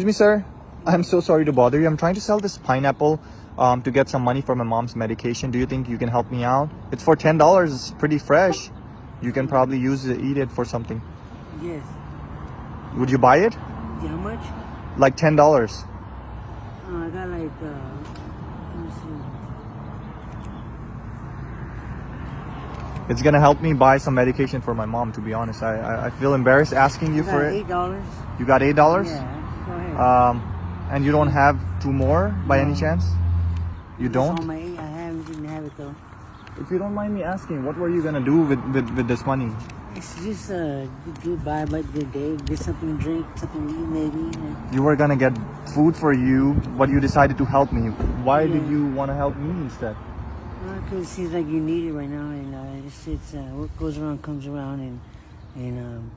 Excuse me, sir. I'm so sorry to bother you. I'm trying to sell this pineapple to get some money for my mom's medication. Do you think you can help me out? It's for $10. It's pretty fresh. You can probably eat it for something. Yes. Would you buy it? Yeah, how much? Like $10. I got like, let me see. It's gonna help me buy some medication for my mom, to be honest. I feel embarrassed asking you for it. $8. You got $8? Yeah, go ahead. And you don't have two more by any chance? You don't? It's on my 8. Didn't have it though. If you don't mind me asking, what were you gonna do with this money? It's just goodbye, but good day. Get something to drink, something to eat maybe. You were gonna get food for you, but you decided to help me. Why did you want to help me instead? Because it seems like you need it right now, and it's what goes around comes around, and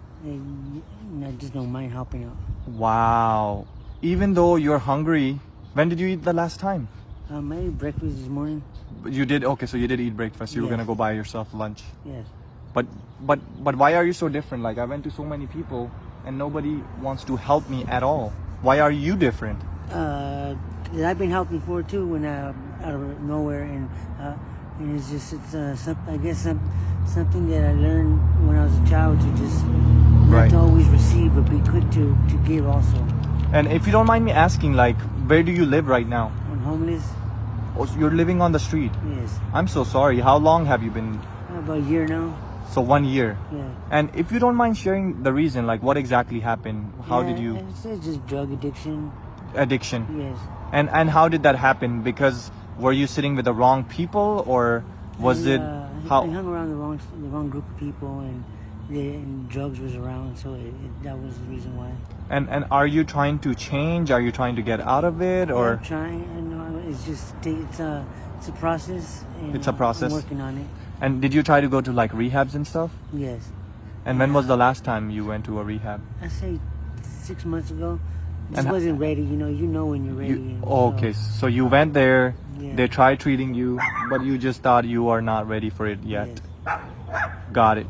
I just don't mind helping out. Wow. Even though you're hungry, when did you eat the last time? I ate breakfast this morning. You did? Okay, so you did eat breakfast. You were Yes. gonna go buy yourself lunch. Yes. But why are you so different? Like, I went to so many people and nobody wants to help me at all. Why are you different? I've been helped before too when out of nowhere, and it's something that I learned when I was a child to just not to always receive, but be quick to give also. And if you don't mind me asking, like, where do you live right now? I'm homeless. Oh, so you're living on the street? Yes. I'm so sorry. How long have you been? About a year now. So 1 year. Yeah. And if you don't mind sharing the reason, like what exactly happened? How did you? It's just drug addiction. Addiction. Yes. And how did that happen? Because were you sitting with the wrong people, or was it how? I hung around the wrong group of people, and drugs was around, so that was the reason why. And are you trying to change? Are you trying to get out of it, or? I'm trying. I know it's just it's a process. And It's a process. I'm working on it. And did you try to go to like rehabs and stuff? Yes. And when was the last time you went to a rehab? I say 6 months ago. Just And wasn't ready. You know when you're ready. Okay, so you went there. Yeah. They tried treating you, but you just thought you are not ready for it yet. Yes. Got it.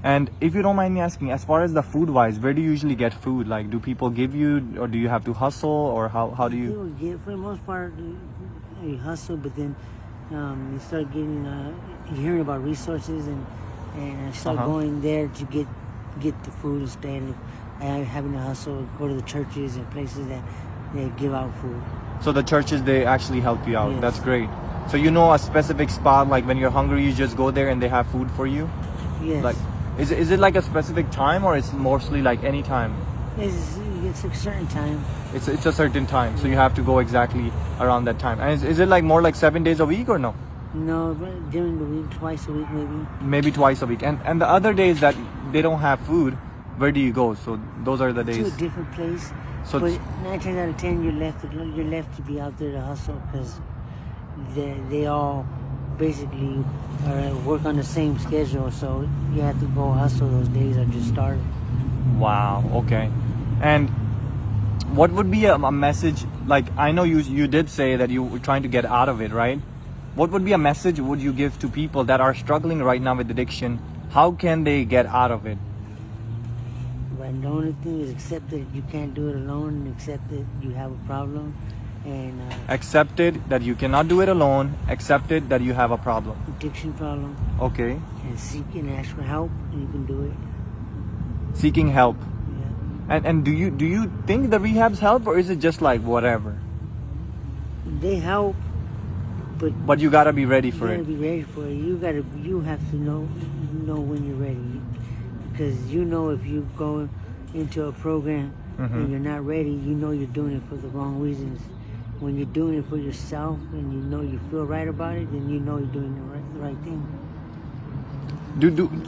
And if you don't mind me asking, as far as the food wise, where do you usually get food? Like, do people give you, or do you have to hustle, or how do you? People get, for the most part, you hustle, but then you start getting hearing about resources, and I start going there to get the food instead of having to hustle, go to the churches and places that they give out food. So the churches, they actually help you out. Yes. That's great. So you know a specific spot, like when you're hungry, you just go there and they have food for you? Yes. Like, is it like a specific time, or it's mostly like any time? It's a certain time. It's a certain time, so you have to go exactly around that time. And is it like more like 7 days a week, or no? No, but during the week, twice a week maybe. Maybe twice a week. And the other days that they don't have food, where do you go? So those are the days. To a different place. So but 9 times out of 10, you're left to be out there to hustle, because they all basically work on the same schedule. So you have to go hustle those days or just start. Wow. Okay. And what would be a message? Like, I know you did say that you were trying to get out of it, right? What would be a message would you give to people that are struggling right now with addiction? How can they get out of it? But the only thing is accept that you can't do it alone, and accept that you have a problem, and Accept it that you cannot do it alone. Accept it that you have a problem. addiction problem, Okay. and seek and ask for help, and you can do it. Seeking help. Yeah. And do you think the rehabs help, or is it just like whatever? They help, But you gotta be ready for you it. gotta be ready for it. You have to know when you're ready, because if you go into a program and you're not ready, you're doing it for the wrong reasons. When you're doing it for yourself and you feel right about it, then you're doing the right thing.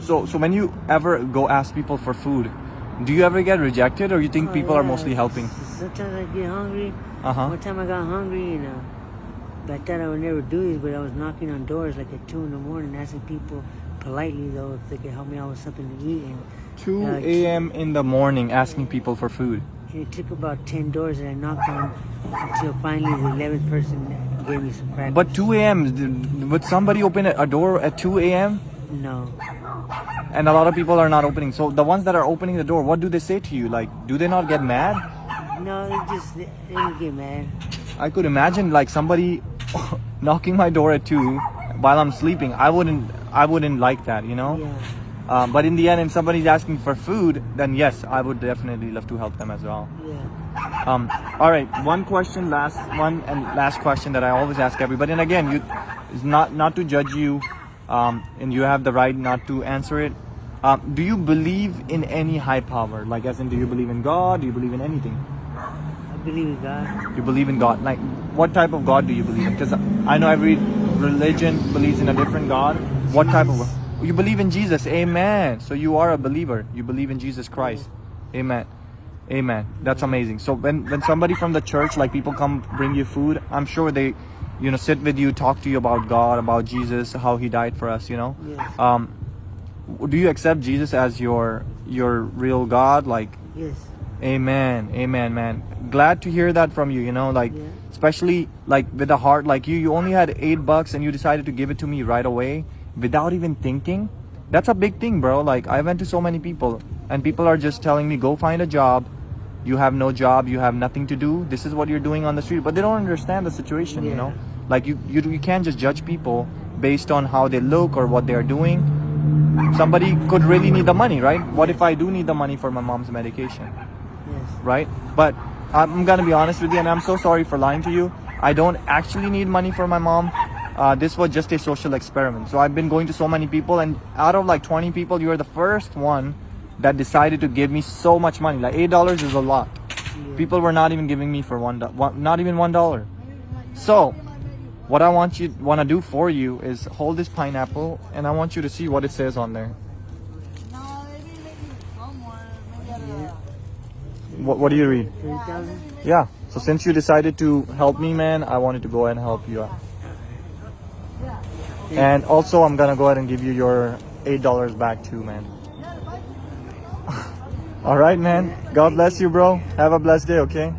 So when you ever go ask people for food, do you ever get rejected, or you think people are mostly helping? Sometimes I get hungry. One time I got hungry, and I thought I would never do this, but I was knocking on doors like at 2 a.m, asking people politely though if they could help me out with something to eat. And 2 a.m. in the morning asking people for food. and it took about 10 doors that I knocked on until finally the 11th person gave me some crackers. But 2 a.m. Would somebody open a door at 2 a.m.? No. And a lot of people are not opening. So the ones that are opening the door, what do they say to you? Like, do they not get mad? No, they don't get mad. I could imagine like somebody knocking my door at 2 while I'm sleeping. I wouldn't like that, you know. Yeah. But in the end, if somebody's asking for food, then yes, I would definitely love to help them as well. Yeah. All right, last question that I always ask everybody, and again, is not to judge you, and you have the right not to answer it. Do you believe in any high power? Like, as in, do you believe in God? Do you believe in anything? I believe in God. You believe in God. Like, what type of God do you believe in? Because I know every religion believes in a different God. What type of God? You believe in Jesus. Amen. So you are a believer. You believe in Jesus Christ. Amen. Amen. That's amazing. So when somebody from the church, like people come bring you food, I'm sure they, sit with you, talk to you about God, about Jesus, how He died for us. Yes. Do you accept Jesus as your real God? Like, Yes. Amen. Amen, man. Glad to hear that from you, Yeah. especially like with a heart like you only had $8 and you decided to give it to me right away without even thinking. That's a big thing, bro. Like, I went to so many people and people are just telling me, go find a job. You have no job, you have nothing to do. This is what you're doing on the street, but they don't understand the situation, Yeah. Like you can't just judge people based on how they look or what they're doing. Somebody could really need the money, right? What if I do need the money for my mom's medication? Yes. Right? But I'm gonna be honest with you, and I'm so sorry for lying to you. I don't actually need money for my mom. This was just a social experiment. So I've been going to so many people, and out of like 20 people, you are the first one that decided to give me so much money. Like $8 is a lot. Yeah. People were not even giving me for not even $1. So what I want to do for you is hold this pineapple, and I want you to see what it says on there. What do you read? 3,000. Yeah. So since you decided to help me, man, I wanted to go ahead and help you out. And also, I'm gonna go ahead and give you your $8 back too, man. All right, man. God bless you, bro. Have a blessed day, okay?